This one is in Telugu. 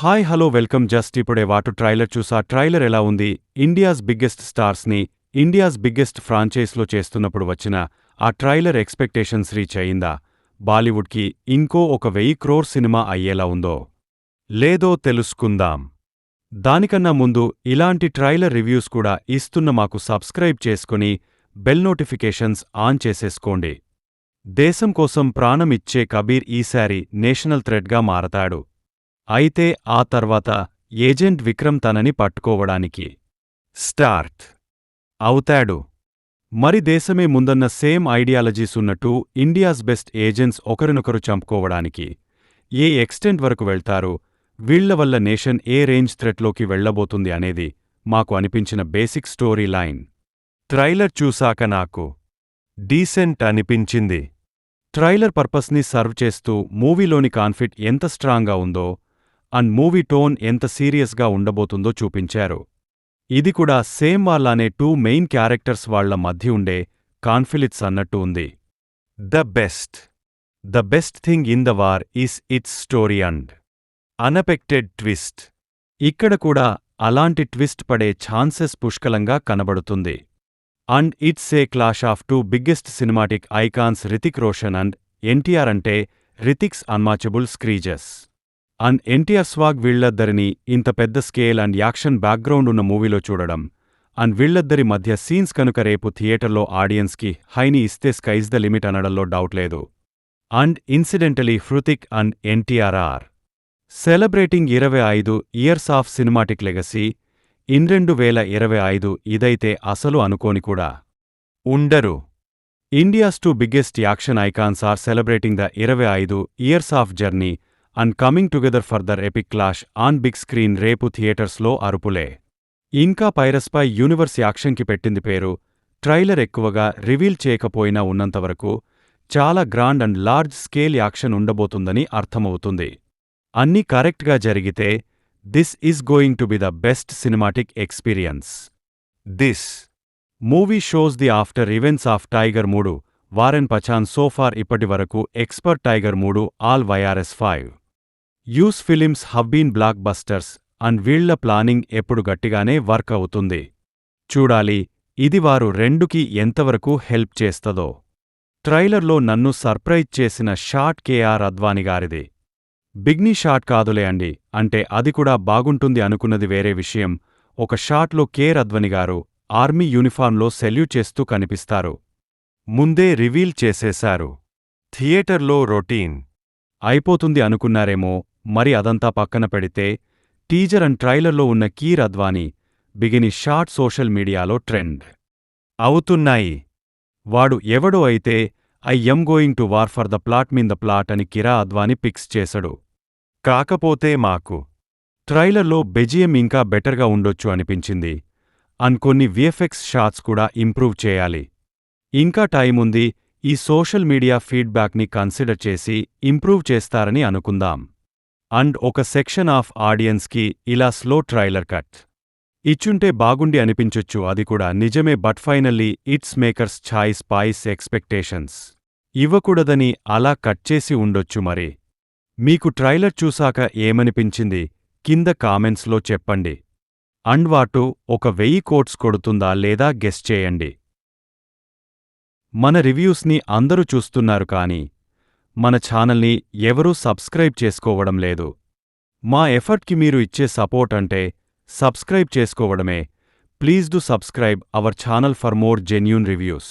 హాయ్ హలో వెల్కమ్ జస్ట్ ఇప్పుడే వాటు ట్రైలర్ చూసా ట్రైలర్ ఎలా ఉంది ఇండియాస్ బిగ్గెస్ట్ స్టార్స్ని ఇండియాస్ బిగ్గెస్ట్ ఫ్రాంచైజ్లో చేస్తున్నప్పుడు వచ్చిన ఆ ట్రైలర్ ఎక్స్పెక్టేషన్స్ రీచ్ అయిందా బాలీవుడ్కి ఇంకో 1,000 క్రోర్ సినిమా అయ్యేలా ఉందో లేదో తెలుసుకుందాం దానికన్నా ముందు ఇలాంటి ట్రైలర్ రివ్యూస్ కూడా ఇస్తున్న మాకు సబ్స్క్రైబ్ చేసుకుని బెల్ నోటిఫికేషన్స్ ఆన్ చేసేసుకోండి దేశం కోసం ప్రాణం ఇచ్చే కబీర్ ఈసారి నేషనల్ థ్రెడ్గా మారతాడు అయితే ఆ తర్వాత ఏజెంట్ విక్రమ్ తనని పట్టుకోవడానికి స్టార్ట్ అవుతాడు మరి దేశమే ముందన్న సేమ్ ఐడియాలజీస్ ఉన్నట్టు ఇండియాస్ బెస్ట్ ఏజెంట్స్ ఒకరినొకరు చంపుకోవడానికి ఏ ఎక్స్టెంట్ వరకు వెళ్తారు వీళ్ల వల్ల నేషన్ ఏ రేంజ్ థ్రెట్లోకి వెళ్లబోతుంది అనేది మాకు అనిపించిన బేసిక్ స్టోరీ లైన్ ట్రైలర్ చూశాక నాకు డీసెంట్ అనిపించింది ట్రైలర్ పర్పస్ని సర్వ్ చేస్తూ మూవీలోని కాన్ఫ్లిక్ట్ ఎంత స్ట్రాంగ్గా ఉందో అండ్ మూవీ టోన్ ఎంత సీరియస్గా ఉండబోతుందో చూపించారు ఇది కూడా సేమ్ వాళ్ళనే 2 మెయిన్ క్యారెక్టర్స్ వాళ్ల మధ్య ఉండే కాన్ఫ్లిక్ట్స్ అన్నట్టు ఉంది the best thing in the war is its story and unexpected twist ఇక్కడ కూడా అలాంటి ట్విస్ట్ పడే ఛాన్సెస్ పుష్కలంగా కనబడుతుంది and it's a clash of 2 biggest cinematic icons Hrithik Roshan and NTR అంటే రితిక్స్ అన్మాచబుల్ స్క్రీజెస్ అండ్ ఎన్టీఆర్ స్వాగ్ వీళ్లద్దరినీ ఇంత పెద్ద స్కేల్ అండ్ యాక్షన్ బ్యాక్గ్రౌండ్ ఉన్న మూవీలో చూడడం అండ్ వీళ్లద్దరి మధ్య సీన్స్ కనుక రేపు థియేటర్లో ఆడియన్స్కి హైని ఇస్తే స్కైజ్ ద లిమిట్ అనడంలో డౌట్ లేదు and incidentally Hrithik and NTR are celebrating 25 years of cinematic legacy in 2025 ఇదైతే అసలు అనుకోని కూడా ఉండరు India's 2 biggest action icons are celebrating the 25 years of journey and coming together for their epic clash on big screen రేపు థియేటర్స్లో అరుపులే ఇంకా పైరస్పై యూనివర్స్ యాక్షన్కి పెట్టింది పేరు ట్రైలర్ ఎక్కువగా రివీల్ చేయకపోయినా ఉన్నంతవరకు చాలా grand and large scale action ఉండబోతుందని అర్థమవుతుంది అన్నీ కరెక్ట్గా జరిగితే this is going to be the best cinematic experience this movie shows the after events of Tiger 3 war and Pathaan so far ఇప్పటివరకు except Tiger 3 all YRS 5 use films have been blockbusters and వీళ్ల ప్లానింగ్ ఎప్పుడు గట్టిగానే వర్క్ అవుతుంది చూడాలి ఇది వారు 2కి ఎంతవరకు హెల్ప్ చేస్తదో ట్రైలర్లో నన్ను సర్ప్రైజ్ చేసిన షాట్ కేఆర్ అద్వానీగారిది బిగ్నీ షాట్ కాదులే అండి అంటే అది కూడా బాగుంటుంది అనుకున్నది వేరే విషయం ఒక షాట్లో కేఆర్ అద్వానీగారు ఆర్మీ యూనిఫార్మ్లో సెల్యూట్ చేస్తూ కనిపిస్తారు ముందే రివీల్ చేసేశారు థియేటర్లో రొటీన్ అయిపోతుంది అనుకున్నారేమో మరి అదంతా పక్కన పెడితే టీజర్ అండ్ ట్రైలర్లో ఉన్న కీర్ అద్వానీ బిగిని షాట్ సోషల్ మీడియాలో ట్రెండ్ అవుతున్నాయి వాడు ఎవడో అయితే I M going to war for the plot mean the plot అని కిరా అద్వానీ పిక్స్ చేసడు కాకపోతే మాకు ట్రైలర్లో బెజియం ఇంకా బెటర్గా ఉండొచ్చు అనిపించింది అండ్ కొన్ని విఎఫ్ఎక్స్ షాట్స్ కూడా ఇంప్రూవ్ చేయాలి ఇంకా టైముంది ఈ సోషల్ మీడియా ఫీడ్బ్యాక్ని కన్సిడర్ చేసి ఇంప్రూవ్ చేస్తారని అనుకుందాం అండ్ ఒక సెక్షన్ ఆఫ్ ఆడియన్స్కి ఇలా స్లో ట్రైలర్ కట్ ఇచ్చుంటే బాగుండి అనిపించొచ్చు అది కూడా నిజమే but finally it's makers choice పాయిస్ ఎక్స్పెక్టేషన్స్ ఇవ్వకూడదని అలా కట్ చేసి ఉండొచ్చు మరి మీకు ట్రైలర్ చూశాక ఏమనిపించింది కింద కామెంట్స్లో చెప్పండి అండ్ వాటు 1,000 కోట్స్ కొడుతుందా లేదా గెస్ చేయండి మన రివ్యూస్ని అందరూ చూస్తున్నారు కానీ మన ఛానల్ని ఎవరూ సబ్స్క్రైబ్ చేసుకోవడం లేదు మా ఎఫర్ట్కి మీరు ఇచ్చే సపోర్ట్ అంటే సబ్స్క్రైబ్ చేసుకోవడమే please do subscribe our channel for more genuine reviews